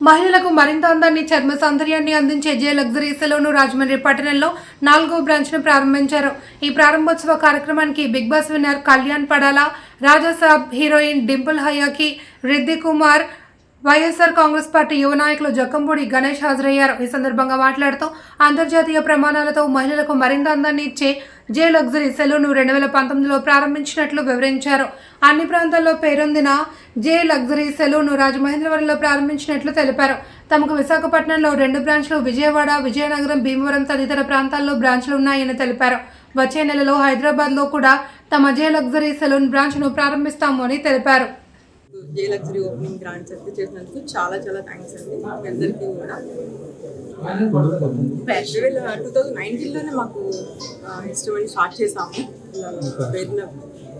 మహిళలకు మరింత అందాన్ని, చర్మ సౌందర్యాన్ని అందించే జే లగ్జరీ సెలూన్ రాజమండ్రి పట్టణంలో 4వ బ్రాంచ్ను ప్రారంభించారు. ఈ ప్రారంభోత్సవ కార్యక్రమానికి Bigg Boss winner Kalyan Padala, Raja Saab heroine Dimple Hayathi, Riddhi Kumar, YSR Congress party యువ నాయకులు జక్కంపూడి గణేష్ హాజరయ్యారు. ఈ సందర్భంగా మాట్లాడుతూ అంతర్జాతీయ ప్రమాణాలతో మహిళలకు మరింత అందాన్ని ఇచ్చే జే లగ్జరీ సెలూన్ 2019లో ప్రారంభించినట్లు వివరించారు. అన్ని ప్రాంతాల్లో పేరొందిన జే లగ్జరీ సెలూన్ రాజమహేంద్రవరంలో ప్రారంభించినట్లు తెలిపారు. తమకు విశాఖపట్నంలో 2 బ్రాంచ్లు, విజయవాడ, విజయనగరం, భీమవరం తదితర ప్రాంతాల్లో బ్రాంచ్లు ఉన్నాయని తెలిపారు. వచ్చే నెలలో హైదరాబాద్లో కూడా తమ జే లగ్జరీ సెలూన్ బ్రాంచ్ను ప్రారంభిస్తాము అని తెలిపారు. జే లగ్జరీ ఓపెనింగ్ గ్రాండ్స్ అయితే చేసినందుకు చాలా చాలా థ్యాంక్స్ అండి మీ అందరికీ కూడా. 2019లోనే మాకు ఇష్టమని స్టార్ట్ చేసాము. వేరిన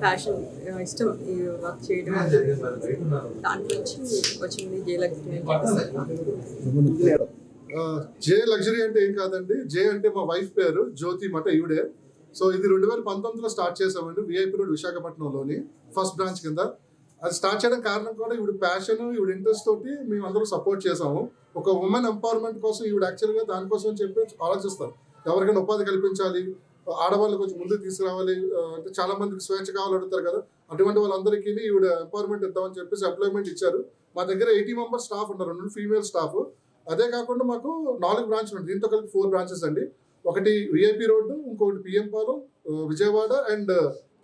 ఫ్యాషన్ ఇష్టం ఈ వర్క్ చేయడం, దాంట్లో నుంచి వచ్చింది జే లగ్జరీ. జే లగ్జరీ అంటే ఏం కాదండి, జే అంటే మా వైఫ్ పేరు జ్యోతి మాట ఈవిడే. సో ఇది 2019లో స్టార్ట్ చేసామండి విఐపి రోడ్ విశాఖపట్నంలోని ఫస్ట్ బ్రాంచ్ కింద. అది స్టార్ట్ చేయడం కారణం కూడా ఈవిడ ప్యాషన్, ఈవిడ ఇంట్రెస్ట్ తోటి మేము అందరూ సపోర్ట్ చేసాము. ఒక ఉమెన్ ఎంపవర్మెంట్ కోసం ఈవిడ యాక్చువల్గా దానికోసం చెప్పి ఆలోచిస్తారు. ఎవరికైనా ఉపాధి కల్పించాలి, ఆడవాళ్ళు కొంచెం ముందుకు తీసుకురావాలి, అంటే చాలా మందికి స్వేచ్ఛ కావాలని అడుగుతారు కదా, అటువంటి వాళ్ళందరికీ ఈవిడ ఎంపవర్మెంట్ ఇద్దామని చెప్పేసి ఎంప్లాయ్మెంట్ ఇచ్చారు. మా దగ్గర 80 మెంబర్స్ స్టాఫ్ ఉన్నారు, 2 ఫీమేల్ స్టాఫ్. అదే కాకుండా మాకు 4 బ్రాంచ్లు ఉన్నాయి, దీంతో కలిపి 4 బ్రాంచెస్ అండి. ఒకటి విఐపి రోడ్డు, ఇంకొకటి పిఎం పాలెం, విజయవాడ అండ్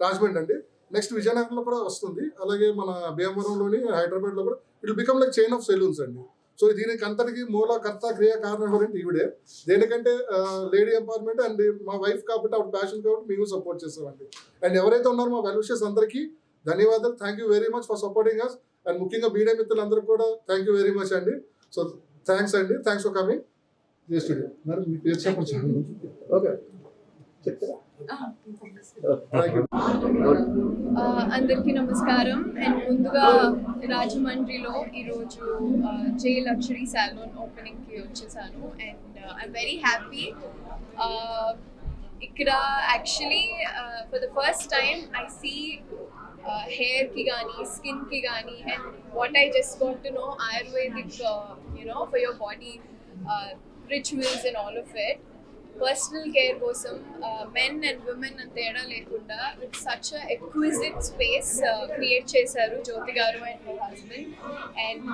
రాజమండ్రి అండి. నెక్స్ట్ విజయనగరంలో కూడా వస్తుంది. అలాగే మన భీమవరంలోని, హైదరాబాద్లో కూడా it will become like chain of salons అండి. సో దీనికి అంతటికి మూలకర్త, క్రియ కారణం ఎవరంటే ఈవిడే. దేనికంటే లేడీ ఎంపవర్మెంట్ అండ్ మా వైఫ్ కాబట్టి, ఆవిడ ప్యాషన్ కాబట్టి మేము సపోర్ట్ చేస్తామండి. అండ్ ఎవరైతే ఉన్నారో మా వెల్ విషర్స్ అందరికీ ధన్యవాదాలు. Thank you very much for supporting us. And ముఖ్యంగా మీడియా మిత్రులందరికీ కూడా థ్యాంక్ యూ వెరీ మచ్ అండి. సో థ్యాంక్స్ అండి, thanks for coming the studio. మరి మీ పేరు చెప్పండి. ఓకే, అందరికీ నమస్కారం. అండ్ ముందుగా రాజమండ్రిలో ఈరోజు జే లగ్జరీ సాలూన్ ఓపెనింగ్కి వచ్చేసాను. And I'm very happy. ఇక్కడ actually for the first time I see హెయిర్కి కానీ, స్కిన్కి కానీ, and what I just got to know Ayurvedic for your body rituals and all of it. Personal care కోసం మెన్ అండ్ విమెన్ అని తేడా లేకుండా with such exquisite space create చేశారు Jyothi garu and my husband. And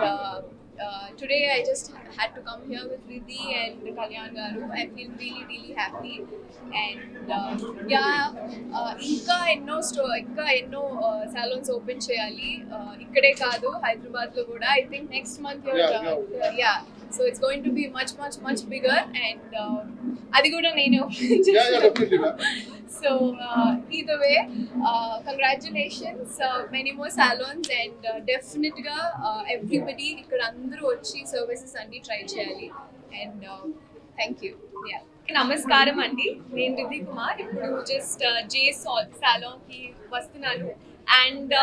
today I just had to come here with Riddhi and Kalyan garu. I feel really really happy. And ఇంకా ఎన్నో సాలూన్స్ open చేయాలి. ఇక్కడే కాదు, హైదరాబాద్లో కూడా. I think next month yeah, so it's going to be much bigger. And adi kuda nene open chestanu. So either way, congratulations, many more salons. And definitely everybody ikkada andaru vachi services anni try cheyali. And thank you. Yeah, నమస్కారం అండి, నేను రిద్ధి కుమార్. ఇప్పుడు just జే సాలూన్ కి వస్తున్నాను. And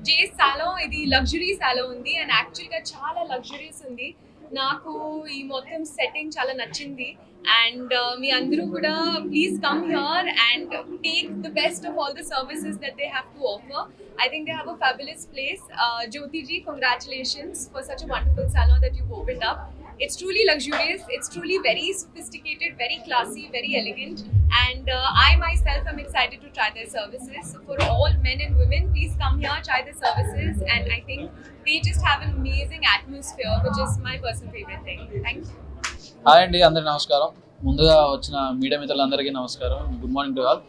J సాలూన్ ఇది luxury సాలూన్ ఉంది. And యాక్చువల్గా చాలా లగ్జరీస్ ఉంది. నాకు ఈ మొత్తం సెట్టింగ్ చాలా నచ్చింది. అండ్ మీ అందరూ కూడా please come here and take the best of all the services that they have to offer. I think they have a fabulous place. Jyoti ji, congratulations for such a wonderful salon that you've opened up. It's truly luxurious. It's truly very sophisticated, very classy, very elegant. And I myself am excited to try their services. So for all men and women, please come here, try their services. And I think they just have an amazing atmosphere, which is my personal favorite thing. Thank you. Hi అండి, అందరికీ నమస్కారం. ముందుగా వచ్చిన media మిత్రులందరికీ నమస్కారం. Good morning to all.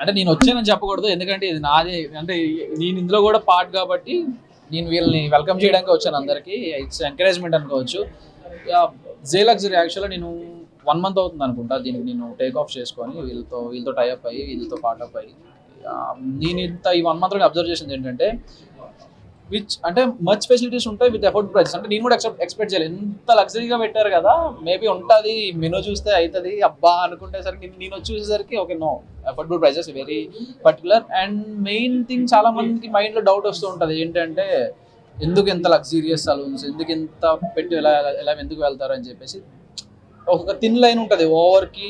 అంటే నేను వచ్చానని చెప్పకూడదు, ఎందుకంటే ఇది నాది, అంటే నేను ఇందులో కూడా పార్ట్ కాబట్టి నేను వీళ్ళని వెల్కమ్ చేయడానికి వచ్చాను. అందరికీ ఇట్స్ ఎంకరేజ్మెంట్ అనుకోవచ్చు. జే లగ్జరీ యాక్చువల్గా నేను 1 month అవుతుంది అనుకుంటా దీనికి నేను టేక్ ఆఫ్ చేసుకొని వీళ్ళతో టైఅప్ అయ్యి, వీళ్ళతో పార్ట్అప్ అయ్యి. నేను ఈ 1 monthలో అబ్జర్వ్ చేసింది ఏంటంటే, అంటే మచ్ ఫెసిలిటీస్ ఉంటాయి విత్ అఫోర్డబుల్ ప్రైసెస్. అంటే నేను కూడా ఎక్స్పెక్ట్ చేయాలి, ఎంత లగ్జరీగా పెట్టారు కదా, మేబీ ఉంటుంది, మెనూ చూస్తే అవుతుంది అబ్బా అనుకుంటేసరికి నేను వచ్చి చూసేసరికి okay, no, affordable prices, very particular. And main thing, చాలా మందికి మైండ్లో డౌట్ వస్తూ ఉంటుంది ఏంటంటే, ఎందుకు ఎంత లగ్జీరియస్ సలూన్స్, ఎందుకు ఎంత పెట్టి ఎలా ఎందుకు వెళ్తారు అని చెప్పేసి. ఒక థిన్ లైన్ ఉంటుంది, ఓవర్కి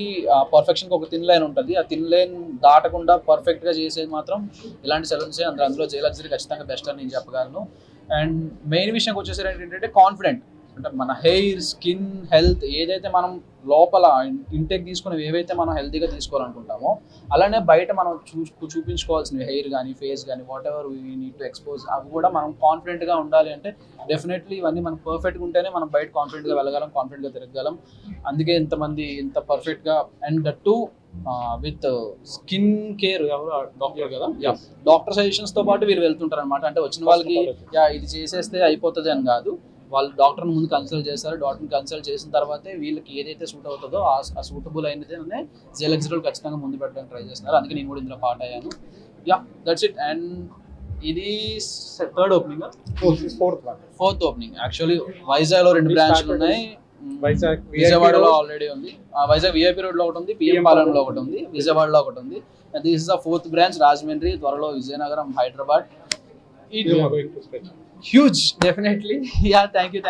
పర్ఫెక్షన్కి ఒక థిన్ లైన్ ఉంటుంది. ఆ థిన్ లైన్ దాటకుండా పర్ఫెక్ట్గా చేసేది మాత్రం ఇలాంటి సెలూన్సే. అందులో జే లగ్జరీ ఖచ్చితంగా బెస్ట్ అని నేను చెప్పగలను. అండ్ మెయిన్ విషయం వచ్చేసరికి ఏంటంటే కాన్ఫిడెంట్, అంటే మన హెయిర్, స్కిన్, హెల్త్ ఏదైతే మనం లోపల ఇంటేక్ తీసుకునేవి ఏవైతే మనం హెల్తీగా తీసుకోవాలనుకుంటామో అలానే బయట మనం చూపించుకోవాల్సిన హెయిర్ కానీ ఫేస్ కానీ what ever we need to expose అవి కూడా మనం కాన్ఫిడెంట్గా ఉండాలి. అంటే డెఫినెట్లీ ఇవన్నీ మనం పర్ఫెక్ట్గా ఉంటేనే మనం బయట కాన్ఫిడెంట్గా వెళ్ళగలం, కాన్ఫిడెంట్గా తిరగగలం. అందుకే ఇంతమంది ఇంత పర్ఫెక్ట్గా and that to with skin care, ఎవరు డాక్టర్ కదా, డాక్టర్ సజెషన్స్తో పాటు వీరు వెళ్తుంటారు అనమాట. అంటే వచ్చిన వాళ్ళకి ఇది చేసేస్తే అయిపోతుంది అని కాదు, వాళ్ళు డాక్టర్ని ముందు కన్సల్ట్ చేస్తారు. డాక్టర్ని కన్సల్ట్ చేసిన తర్వాతే వీళ్ళకి ఏదైతే సూట్ అవుతుందో ఆ సూటబుల్ అయినదే జే లగ్జరీలో ఖచ్చితంగా ముందు పెట్టడానికి ట్రై చేస్తున్నారు. అందుకే నేను కూడా ఇందులో పార్ట్ అయ్యాను. Yeah, that's it. అండ్ ఇది third opening, fourth opening. Actually వైజాగ్లో 2 బ్రాంచ్లు ఉన్నాయి, విజయవాడలో ఆల్రెడీ ఉంది, వైజాగ్ విఐపి రోడ్లో ఒకటి ఉంది, పిఎం పాలెంలో ఒకటి ఉంది, విజయవాడలో ఒకటి ఉంది. This is the 4th branch, Rajahmundry, త్వరలో Vizianagaram, Hyderabad. Huge, definitely. Yeah, thank you.